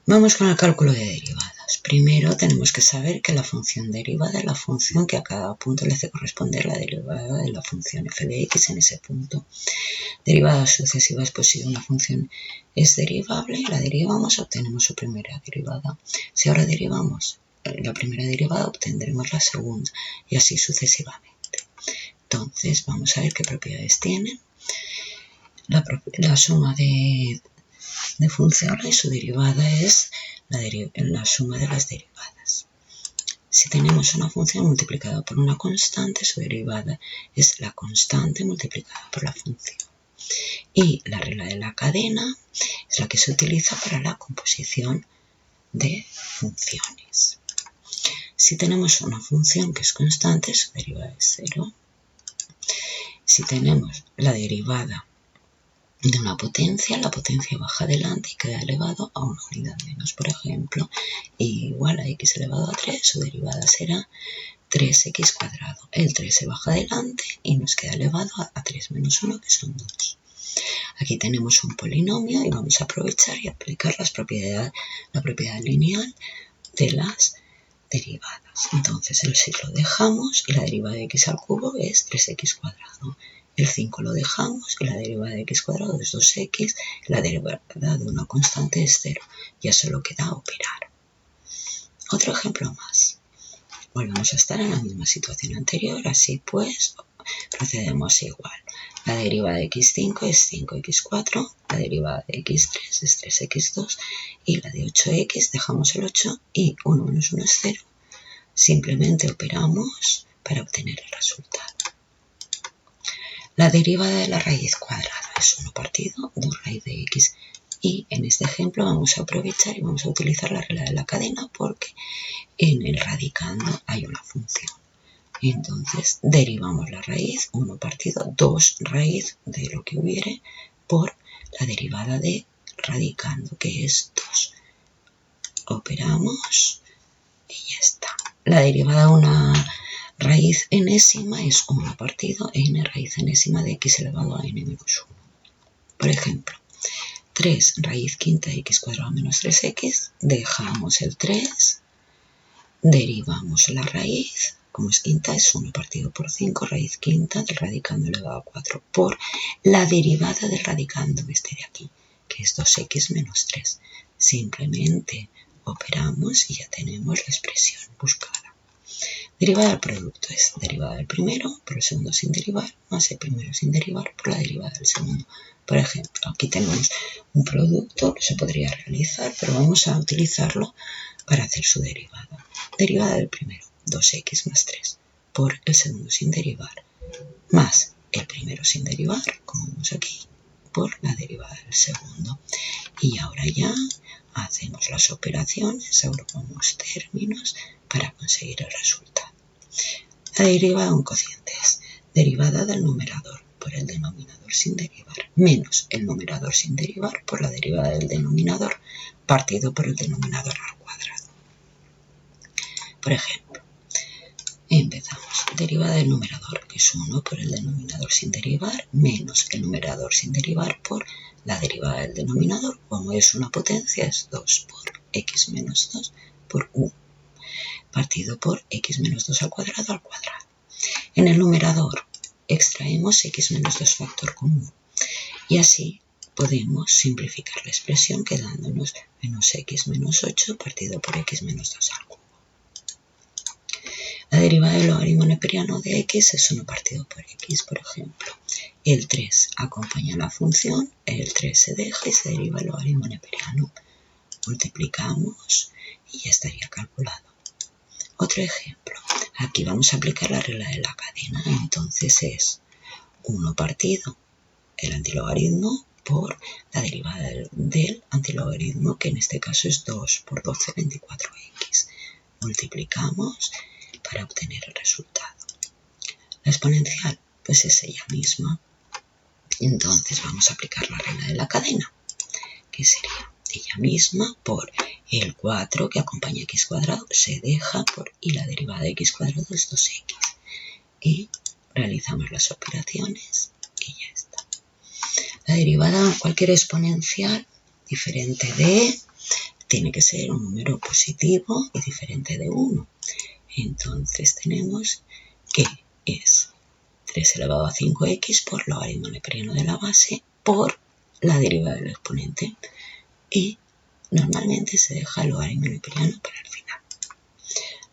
Vamos con el cálculo de derivadas. Primero tenemos que saber que la función derivada es la función que a cada punto le hace corresponder la derivada de la función f de x en ese punto. Derivadas sucesivas, pues si una función es derivable, la derivamos, obtenemos su primera derivada. Si ahora derivamos la primera derivada, obtendremos la segunda y así sucesivamente. Entonces vamos a ver qué propiedades tienen. La suma de funciones y su derivada es la suma de las derivadas. Si tenemos una función multiplicada por una constante, su derivada es la constante multiplicada por la función. Y la regla de la cadena es la que se utiliza para la composición de funciones. Si tenemos una función que es constante, su derivada es 0. Si tenemos la derivada de una potencia, la potencia baja adelante y queda elevado a una unidad menos. Por ejemplo, igual a x elevado a 3, su derivada será 3x cuadrado. El 3 se baja adelante y nos queda elevado a 3 menos 1, que son 2. Aquí tenemos un polinomio y vamos a aprovechar y aplicar la propiedad lineal de las derivadas. Entonces el 6 lo dejamos y la derivada de x al cubo es 3x cuadrado. El 5 lo dejamos y la derivada de x cuadrado es 2x, la derivada de una constante es 0. Ya solo queda operar. Otro ejemplo más. Volvemos a estar en la misma situación anterior, así pues procedemos igual. La derivada de x5 es 5x4, la derivada de x3 es 3x2 y la de 8x dejamos el 8 y 1 menos 1 es 0. Simplemente operamos para obtener el resultado. La derivada de la raíz cuadrada es 1 partido 2 raíz de x. Y en este ejemplo vamos a aprovechar y vamos a utilizar la regla de la cadena porque en el radicando hay una función. Entonces derivamos la raíz 1 partido 2 raíz de lo que hubiere por la derivada de radicando, que es 2. Operamos y ya está. La derivada de una raíz enésima es 1 partido n raíz enésima de x elevado a n menos 1. Por ejemplo, 3 raíz quinta de x cuadrado menos 3x, dejamos el 3, derivamos la raíz, como es quinta es 1 partido por 5 raíz quinta del radicando elevado a 4 por la derivada del radicando, este de aquí, que es 2x menos 3. Simplemente operamos y ya tenemos la expresión buscada. Derivada del producto es derivada del primero por el segundo sin derivar, más el primero sin derivar por la derivada del segundo. Por ejemplo, aquí tenemos un producto que se podría realizar, pero vamos a utilizarlo para hacer su derivada. Derivada del primero, 2x más 3, por el segundo sin derivar, más el primero sin derivar, como vemos aquí, por la derivada del segundo. Y ahora ya hacemos las operaciones, agrupamos términos para conseguir el resultado. La derivada de un cociente es derivada del numerador por el denominador sin derivar, menos el numerador sin derivar por la derivada del denominador partido por el denominador al cuadrado. Por ejemplo, empezamos. Derivada del numerador, que es 1 por el denominador sin derivar, menos el numerador sin derivar por la derivada del denominador. Como es una potencia, es 2 por x menos 2 por 1, partido por x menos 2 al cuadrado. En el numerador extraemos x menos 2 factor común y así podemos simplificar la expresión quedándonos menos x menos 8 partido por x menos 2 al cubo. La derivada del logaritmo neperiano de x es 1 partido por x. Por ejemplo, el 3 acompaña la función, el 3 se deja y se deriva el logaritmo neperiano. Multiplicamos y ya estaría calculado. Otro ejemplo, aquí vamos a aplicar la regla de la cadena, entonces es 1 partido el antilogaritmo por la derivada del antilogaritmo, que en este caso es 2 por 12, 24x. Multiplicamos para obtener el resultado. La exponencial, pues es ella misma. Entonces vamos a aplicar la regla de la cadena, que sería ella misma por el 4 que acompaña x cuadrado, se deja por y la derivada de x cuadrado es 2x. Y realizamos las operaciones y ya está. La derivada de cualquier exponencial diferente de tiene que ser un número positivo y diferente de 1. Entonces tenemos que es 3 elevado a 5x por logaritmo neperiano de la base por la derivada del exponente. Y normalmente se deja el logaritmo neperiano para el final.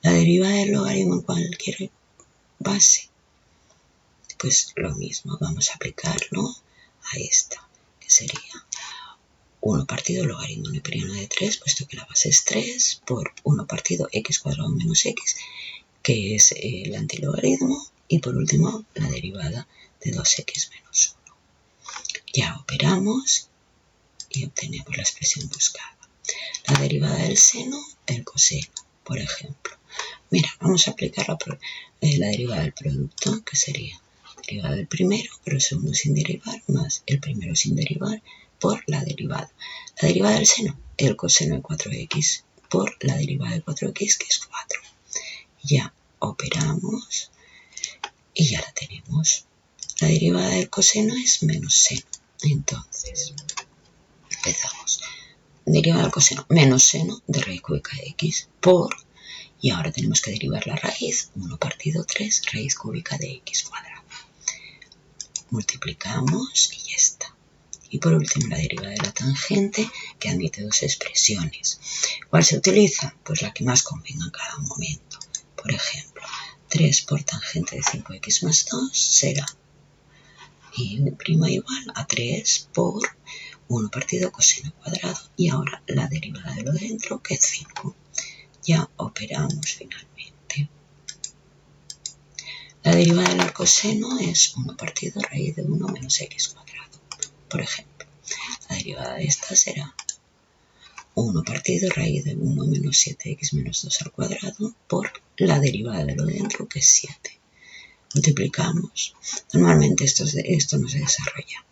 La derivada del logaritmo en cualquier base, pues lo mismo, vamos a aplicarlo a esta, que sería 1 partido logaritmo neperiano de 3, puesto que la base es 3, por 1 partido x cuadrado menos x, que es el antilogaritmo, y por último la derivada de 2x menos 1. Ya operamos y obtenemos la expresión buscada. La derivada del seno, el coseno, por ejemplo. Mira, vamos a aplicar la derivada del producto, que sería la derivada del primero por el segundo sin derivar, más el primero sin derivar por la derivada. La derivada del seno, el coseno de 4x por la derivada de 4x, que es 4. Ya operamos y ya la tenemos. La derivada del coseno es menos seno. Entonces, empezamos. Derivada del coseno menos seno de raíz cúbica de x por, y ahora tenemos que derivar la raíz, 1 partido 3 raíz cúbica de x cuadrado. Multiplicamos y ya está. Y por último la derivada de la tangente, que admite dos expresiones. ¿Cuál se utiliza? Pues la que más convenga en cada momento. Por ejemplo, 3 por tangente de 5x más 2 será y' igual a 3 por 1 partido coseno cuadrado, y ahora la derivada de lo dentro, que es 5. Ya operamos finalmente. La derivada del arcoseno es 1 partido raíz de 1 menos x cuadrado. Por ejemplo, la derivada de esta será 1 partido raíz de 1 menos 7x menos 2 al cuadrado por la derivada de lo dentro, que es 7. Multiplicamos. Normalmente esto no se desarrolla,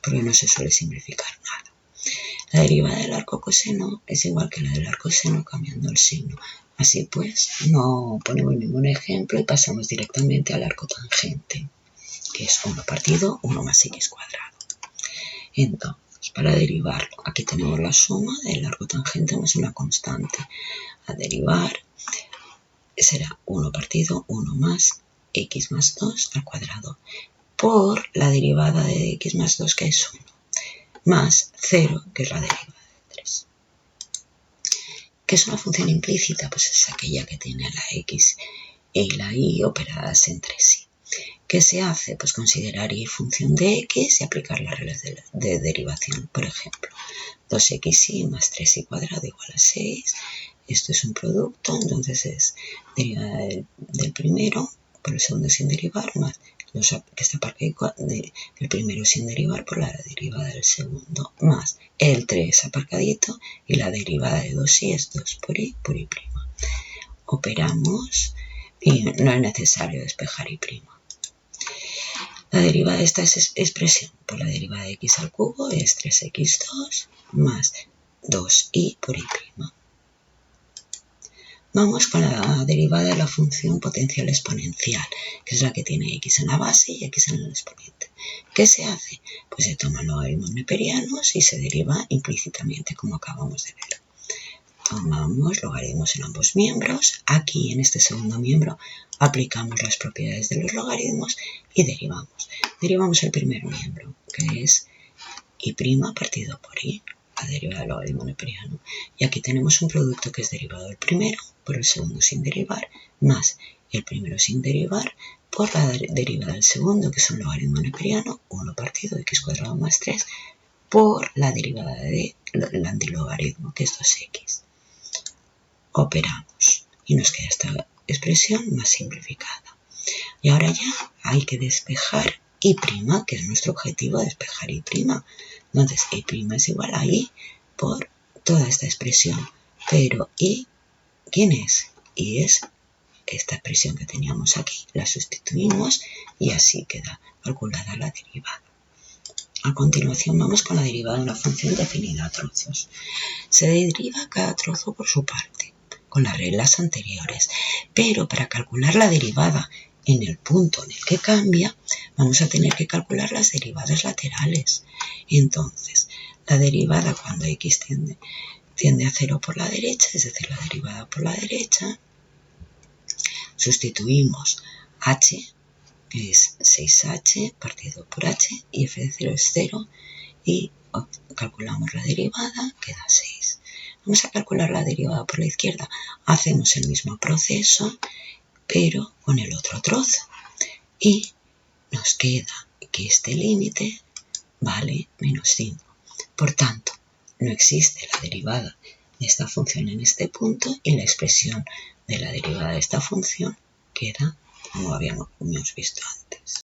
porque no se suele simplificar nada. La derivada del arco coseno es igual que la del arco seno cambiando el signo. Así pues, no ponemos ningún ejemplo y pasamos directamente al arco tangente, que es 1 partido 1 más x cuadrado. Entonces, para derivarlo, aquí tenemos la suma del arco tangente más una constante. A derivar será 1 partido 1 más x más 2 al cuadrado por la derivada de x más 2, que es 1, más 0, que es la derivada de 3. ¿Qué es una función implícita? Pues es aquella que tiene la x y la y operadas entre sí. ¿Qué se hace? Pues considerar y función de x y aplicar las reglas de derivación. Por ejemplo, 2xy más 3y cuadrado igual a 6. Esto es un producto, entonces es derivada del primero por el segundo sin derivar, más que está aparcado del primero sin derivar por la derivada del segundo, más el 3 aparcadito y la derivada de 2y es 2 por y prima. Operamos y no es necesario despejar y prima. La derivada de esta expresión por la derivada de x al cubo es 3x2 más 2y por y prima. Vamos con la derivada de la función potencial exponencial, que es la que tiene x en la base y x en el exponente. ¿Qué se hace? Pues se toman logaritmos neperianos y se deriva implícitamente, como acabamos de ver. Tomamos logaritmos en ambos miembros. Aquí, en este segundo miembro, aplicamos las propiedades de los logaritmos y derivamos. Derivamos el primer miembro, que es y' partido por y, la derivada del logaritmo neperiano. Y aquí tenemos un producto que es derivado del primero por el segundo sin derivar, más el primero sin derivar por la derivada del segundo, que es un logaritmo neperiano, 1 partido x cuadrado más 3, por la derivada del antilogaritmo, que es 2x. Operamos y nos queda esta expresión más simplificada. Y ahora ya hay que despejar y', que es nuestro objetivo, despejar y'. Entonces y' es igual a y por toda esta expresión. Pero y, ¿quién es? Y es esta expresión que teníamos aquí. La sustituimos y así queda calculada la derivada. A continuación vamos con la derivada de una función definida a trozos. Se deriva cada trozo por su parte, con las reglas anteriores, pero para calcular la derivada en el punto en el que cambia, vamos a tener que calcular las derivadas laterales. Entonces, la derivada cuando x tiende a 0 por la derecha, es decir, la derivada por la derecha. Sustituimos h, que es 6h partido por h, y f de 0 es 0, y calculamos la derivada, queda 6. Vamos a calcular la derivada por la izquierda. Hacemos el mismo proceso, pero con el otro trozo. Y nos queda que este límite vale menos 5. Por tanto, no existe la derivada de esta función en este punto y la expresión de la derivada de esta función queda como habíamos visto antes.